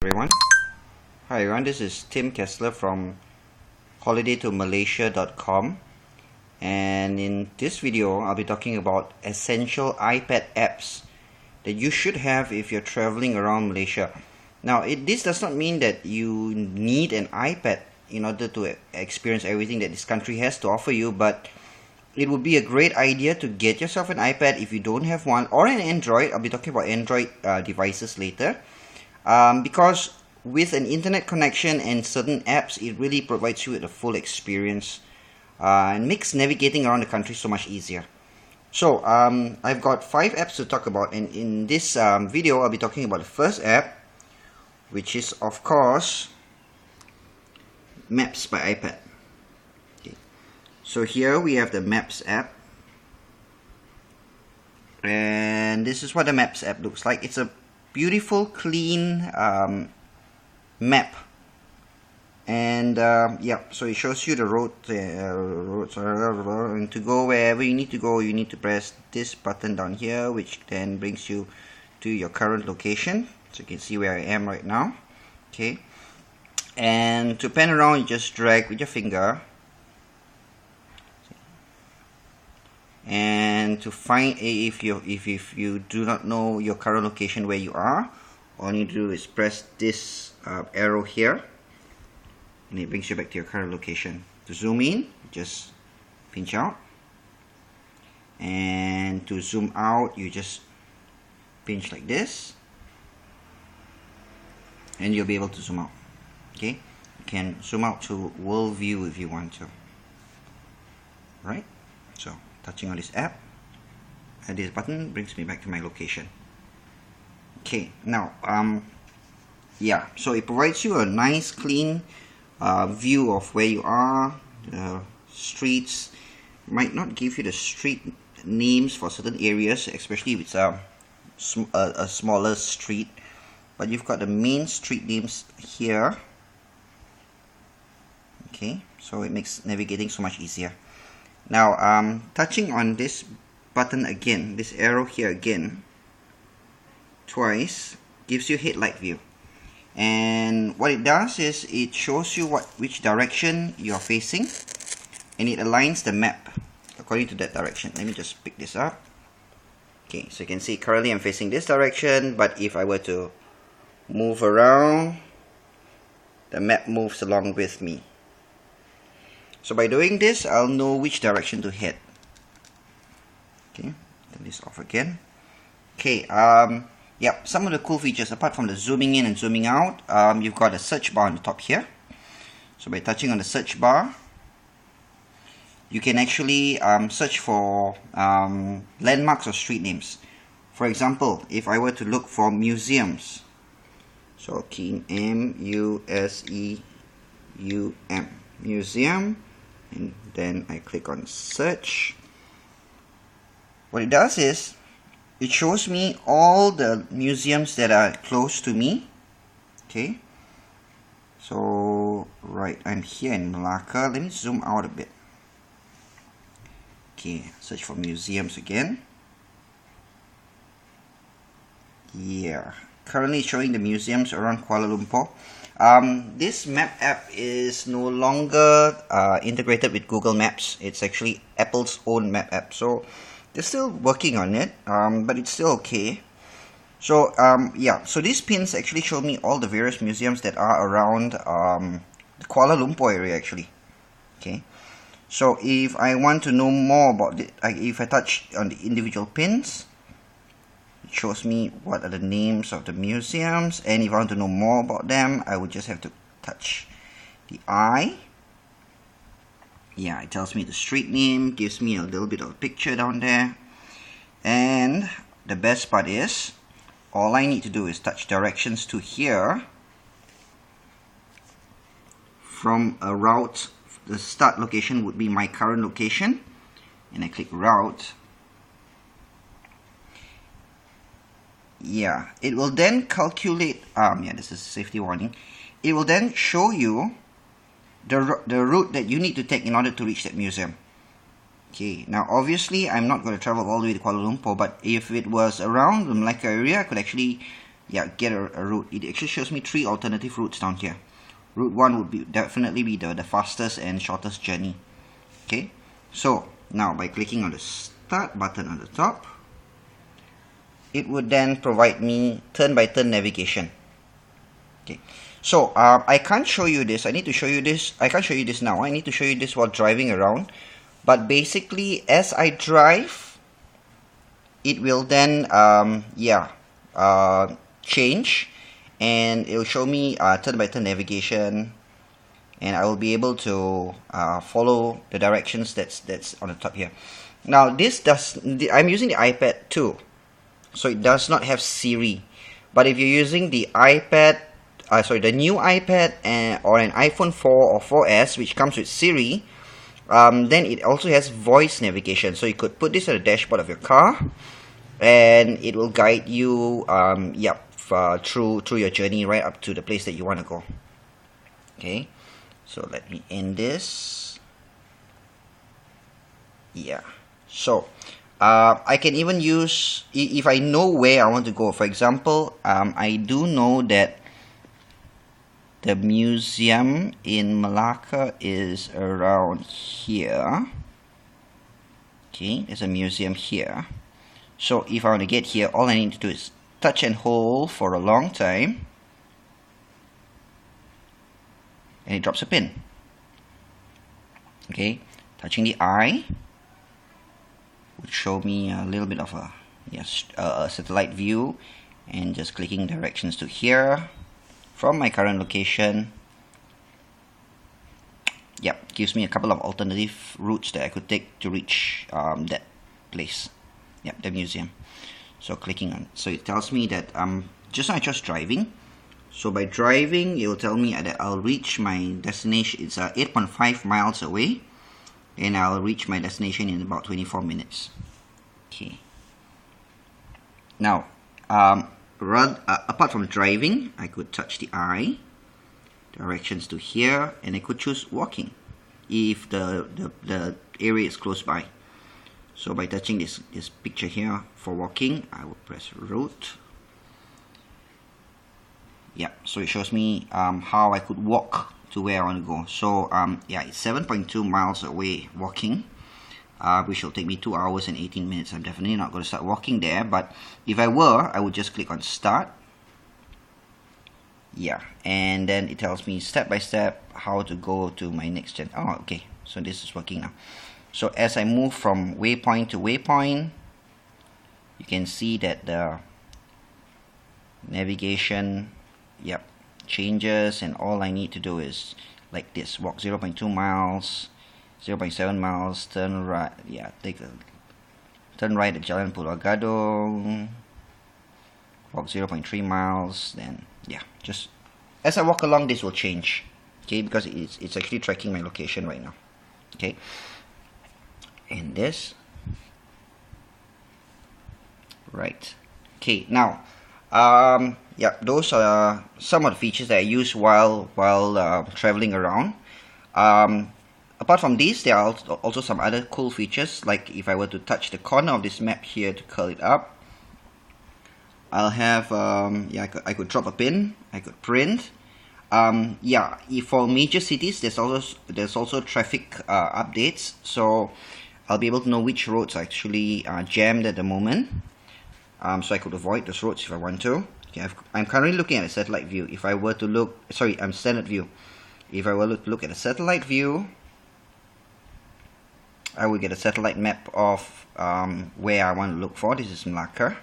Everyone. Hi everyone, this is Tim Kessler from holidaytomalaysia.com, and in this video I'll be talking about essential iPad apps that you should have if you're traveling around Malaysia. Now this does not mean that you need an iPad in order to experience everything that this country has to offer you, but it would be a great idea to get yourself an iPad if you don't have one, or an Android. I'll be talking about Android devices later. Because with an internet connection and certain apps, it really provides you with a full experience and makes navigating around the country so much easier. So I've got 5 apps to talk about, and in this video I'll be talking about the first app, which is of course Maps by iPad. Okay. So here we have the Maps app, and this is what the Maps app looks like. It's a beautiful, clean map, and yeah, so it shows you the roads, and to go wherever you need to go, you need to press this button down here, which then brings you to your current location. So you can see where I am right now. Okay, and to pan around, you just drag with your finger, and to find if you do not know your current location where you are, all you need to do is press this arrow here, and it brings you back to your current location. To zoom in, just pinch out, and to zoom out, you just pinch like this, and you'll be able to zoom out. Okay, you can zoom out to world view if you want to. Right, so touching on this app, and this button brings me back to my location. Okay, now yeah, so it provides you a nice clean view of where you are. The streets might not give you the street names for certain areas, especially if it's a smaller street, but you've got the main street names here. Okay, so it makes navigating so much easier. Now touching on this button again, this arrow here again, twice, gives you headlight view, and what it does is it shows you which direction you're facing, and it aligns the map according to that direction. Let me just pick this up. Okay, so you can see currently I'm facing this direction, but if I were to move around, the map moves along with me. So by doing this, I'll know which direction to head. Okay, turn this off again. Okay, yeah, some of the cool features, apart from the zooming in and zooming out, you've got a search bar on the top here. So by touching on the search bar, you can actually search for landmarks or street names. For example, if I were to look for museums, so key in M-U-S-E-U-M, museum, and then I click on search. What it does is it shows me all the museums that are close to me. Okay, so right, I'm here in Malacca. Let me zoom out a bit. Okay, search for museums again. Yeah, currently showing the museums around Kuala Lumpur. This map app is no longer integrated with Google Maps. It's actually Apple's own map app, so they're still working on it, but it's still okay. So yeah, so these pins actually show me all the various museums that are around the Kuala Lumpur area actually. Okay, so if I want to know more about it, if I touch on the individual pins, it shows me what are the names of the museums, and if I want to know more about them, I would just have to touch the eye. Yeah, it tells me the street name, gives me a little bit of a picture down there, and the best part is, all I need to do is touch directions to here. From a route, the start location would be my current location, and I click route. Yeah, it will then calculate, yeah, this is a safety warning. It will then show you the route that you need to take in order to reach that museum. Okay, now obviously I'm not going to travel all the way to Kuala Lumpur, but if it was around the Malacca area, I could actually get a route. It actually shows me 3 alternative routes down here. Route 1 would definitely be the fastest and shortest journey. Okay, so now by clicking on the start button on the top, it would then provide me turn-by-turn navigation. Okay, so I can't show you this. I need to show you this. I can't show you this now. I need to show you this while driving around. But basically, as I drive, it will then change, and it will show me turn-by-turn navigation, and I will be able to follow the directions that's on the top here. Now I'm using the iPad too, so it does not have Siri. But if you're using the iPad, the new iPad or an iPhone 4 or 4S, which comes with Siri, then it also has voice navigation. So you could put this on the dashboard of your car, and it will guide you through your journey right up to the place that you want to go. Okay, so let me end this. Yeah, so I can even use, if I know where I want to go. For example, I do know that the museum in Malacca is around here. Okay, there's a museum here. So if I want to get here, all I need to do is touch and hold for a long time, and it drops a pin. Okay, touching the eye would show me a little bit of a satellite view, and just clicking directions to here from my current location, gives me a couple of alternative routes that I could take to reach that place, the museum. So clicking on, so it tells me that just now I chose driving. So by driving, it will tell me that I'll reach my destination. It's 8.5 miles away, and I'll reach my destination in about 24 minutes. Okay. Now, apart from driving, I could touch the eye, directions to here, and I could choose walking if the area is close by. So by touching this picture here for walking, I will press route. So it shows me how I could walk to where I want to go. So it's 7.2 miles away walking, which will take me 2 hours and 18 minutes. I'm definitely not going to start walking there, but if I were, I would just click on start. And then it tells me step by step how to go to my next gen. Oh, okay, so this is working now. So as I move from waypoint to waypoint, you can see that the navigation changes, and all I need to do is like this: walk 0.2 miles, 0.7 miles, turn right, turn right at Jalan Pulau Gadong, walk 0.3 miles, then just as I walk along, this will change, okay, because it's actually tracking my location right now. Okay, and this, right. Okay, now those are some of the features that I use while traveling around. Apart from these, there are also some other cool features, like if I were to touch the corner of this map here to curl it up, I'll have I could drop a pin, I could print. If for major cities, there's also traffic updates, so I'll be able to know which roads are actually jammed at the moment, so I could avoid those roads if I want to. Okay, I'm currently looking at a satellite view. If I were to look, I'm standard view. If I were to look at a satellite view, I will get a satellite map of where I want to look for. This is Malacca.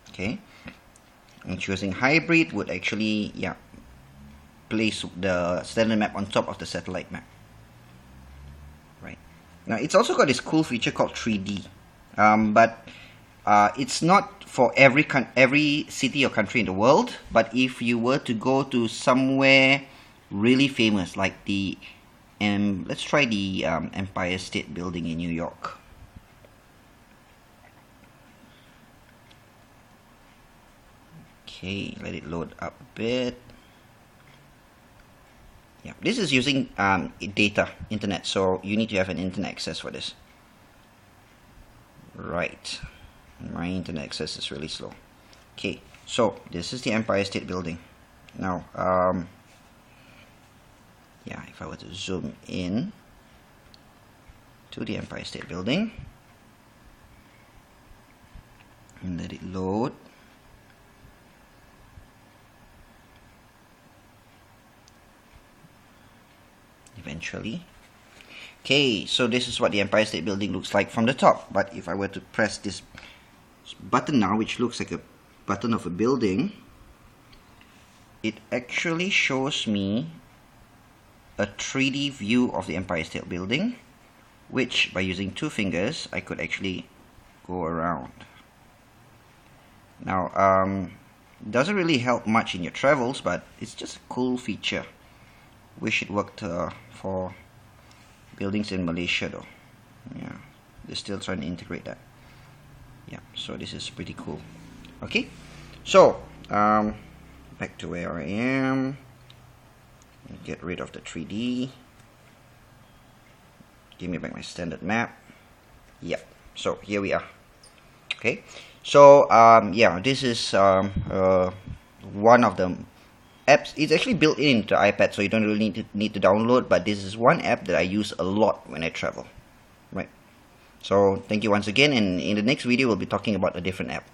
Okay, and choosing hybrid would actually place the standard map on top of the satellite map. Right, now it's also got this cool feature called 3D, but it's not for every city or country in the world. But if you were to go to somewhere really famous, like let's try the Empire State Building in New York. Okay, let it load up a bit. This is using internet, so you need to have an internet access for this. Right, my internet access is really slow. Okay, So this is the Empire State Building. Now, yeah, if I were to zoom in to the Empire State Building and let it load, eventually. Okay, so this is what the Empire State Building looks like from the top. But if I were to press this button now, which looks like a button of a building, it actually shows me a 3D view of the Empire State Building, which by using 2 fingers I could actually go around. Now, doesn't really help much in your travels, but it's just a cool feature. Wish it worked for buildings in Malaysia though. Yeah, they're still trying to integrate that. Yeah, so this is pretty cool. Okay, so back to where I am. Get rid of the 3D. Give me back my standard map. Yep, so here we are. Okay, so yeah, this is one of the apps. It's actually built into iPad, so you don't really need to download, but this is one app that I use a lot when I travel, right? So thank you once again, and in the next video we'll be talking about a different app.